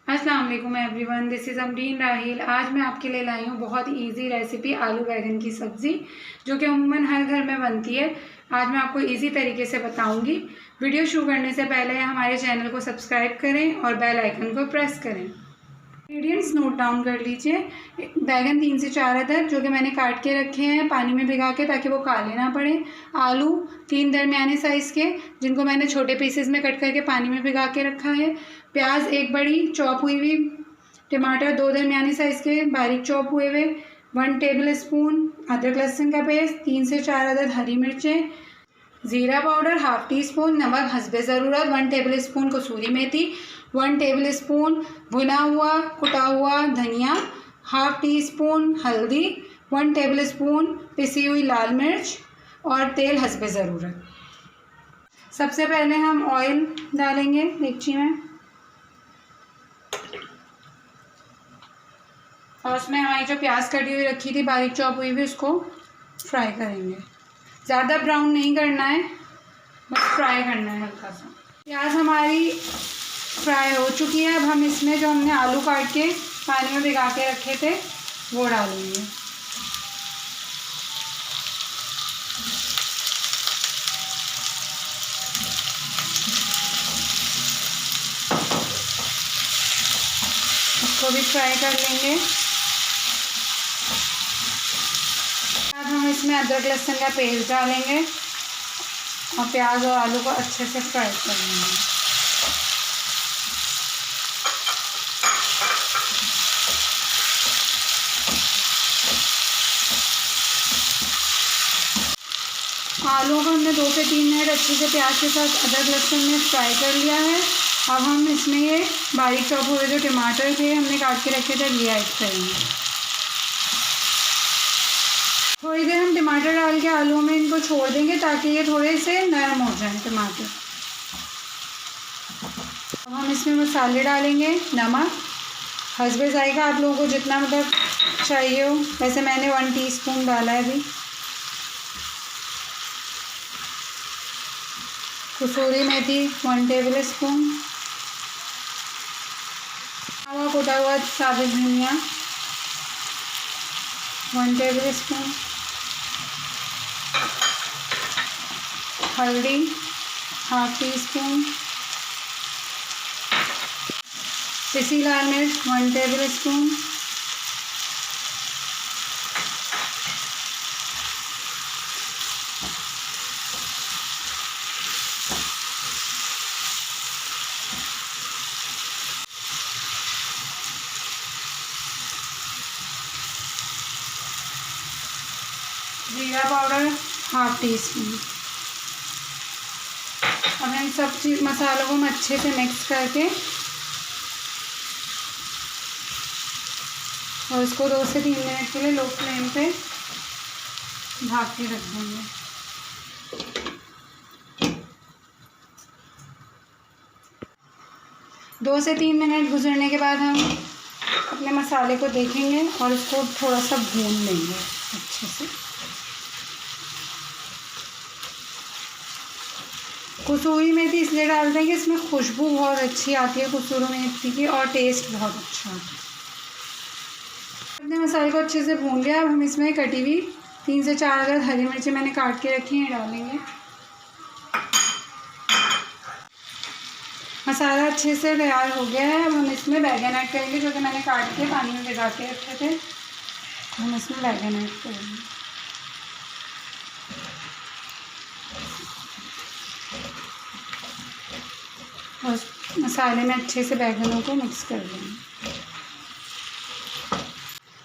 अस्सलाम वालेकुम everyone, this is Amreen राहील। आज मैं आपके लिए लाई हूँ बहुत इजी रेसिपी आलू बैंगन की सब्ज़ी, जो कि अमूमन हर घर में बनती है। आज मैं आपको इजी तरीके से बताऊँगी। वीडियो शुरू करने से पहले हमारे चैनल को सब्सक्राइब करें और बेल आइकन को प्रेस करें। इंग्रेडिएंट्स नोट डाउन कर लीजिए। बैगन 3 से 4 अदद, जो कि मैंने काट के रखे हैं पानी में भिगा के, ताकि वो काले ना पड़े। आलू 3 दरमियाने साइज़ के, जिनको मैंने छोटे पीसेस में कट करके पानी में भिगा के रखा है। प्याज 1 बड़ी चॉप हुई हुई। टमाटर 2 दरमियाने साइज़ के बारीक चॉप हुए हुए। 1 टेबल स्पून अदरक लहसुन का पेस्ट। 3 से 4 अदद हरी मिर्चें। ज़ीरा पाउडर हाफ़ टी स्पून। नमक हस्बे ज़रूरत। 1 टेबल स्पून कसूरी मेथी। 1 टेबल स्पून भुना हुआ कुटा हुआ धनिया। हाफ़ टी स्पून हल्दी। 1 टेबल स्पून पिसी हुई लाल मिर्च और तेल हस्बे ज़रूरत। सबसे पहले हम ऑयल डालेंगे डेगची में, और उसमें हमारी जो प्याज कटी हुई रखी थी बारीक चॉप हुई हुई, उसको फ्राई करेंगे। ज़्यादा ब्राउन नहीं करना है, बस फ्राई करना है हल्का सा। प्याज हमारी फ्राई हो चुकी है। अब हम इसमें जो हमने आलू काट के पानी में भिगा के रखे थे वो डालेंगे। इसको भी फ्राई कर लेंगे। अब हम इसमें अदरक लहसुन का पेस्ट डालेंगे और प्याज और आलू को अच्छे से फ्राई कर लेंगे। आलू को हमने 2 से 3 मिनट अच्छे से प्याज के साथ अदरक लहसुन में फ्राई कर लिया है। अब हम इसमें ये बारीक चॉप हुए जो टमाटर थे हमने काट के रखे थे, ये ऐड करेंगे। थोड़ी देर हम टमाटर डाल के आलू में इनको छोड़ देंगे, ताकि ये थोड़े से नरम हो जाएं टमाटर। अब हम इसमें मसाले डालेंगे। नमक हस्बे जायका, आप लोगों को जितना मतलब चाहिए हो। वैसे मैंने 1 टीस्पून डाला है अभी। कसूरी मेथी 1 टेबल स्पून। कुटा हुआ साबुत धनिया 1 टेबल स्पून। हल्दी हाफ़ टी स्पून। पिसी लाल मिर्च 1 टेबल स्पून। जीरा पाउडर हाफ़ टी स्पून। अब इन सब चीज़ मसालों को हम अच्छे से मिक्स करके और इसको 2 से 3 मिनट के लिए लो फ्लेम पे ढक के रख देंगे। दो से 3 मिनट गुजरने के बाद हम अपने मसाले को देखेंगे और इसको थोड़ा सा भून लेंगे अच्छे से। कसूरी मेथी इसलिए डालते हैं कि इसमें खुशबू बहुत अच्छी आती है कसूरी मेथी की, और टेस्ट बहुत अच्छा आता है। अपने मसाले को अच्छे से भून लिया। अब हम इसमें कटी हुई 3 से 4 अदद हरी मिर्ची मैंने काट के रखी हैं डालेंगे। मसाला अच्छे से तैयार हो गया है। अब हम इसमें बैगन ऐड करेंगे, जो कि मैंने काट के पानी में भिगा के रखे थे। हम इसमें बैगन ऐड करेंगे। और मसाले में अच्छे से बैगनों को मिक्स कर लेंगे।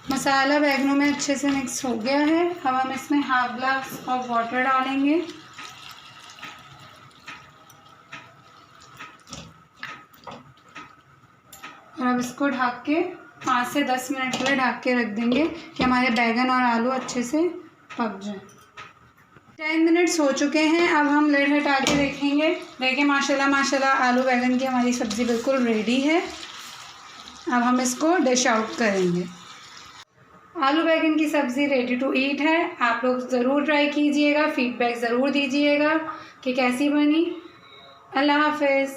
मसाला बैगनों में अच्छे से मिक्स हो गया है। अब हम इसमें हाफ़ ग्लास ऑफ वाटर डालेंगे। और अब इसको ढक के 5 से 10 मिनट के लिए ढक के रख देंगे कि हमारे बैगन और आलू अच्छे से पक जाएं। 10 मिनट्स हो चुके हैं। अब हम लिड हटा के देखेंगे। देखिए माशाल्लाह माशाल्लाह आलू बैगन की हमारी सब्ज़ी बिल्कुल रेडी है। अब हम इसको डिश आउट करेंगे। आलू बैगन की सब्ज़ी रेडी टू ईट है। आप लोग ज़रूर ट्राई कीजिएगा, फीडबैक ज़रूर दीजिएगा कि कैसी बनी। अल्लाह हाफ़िज़।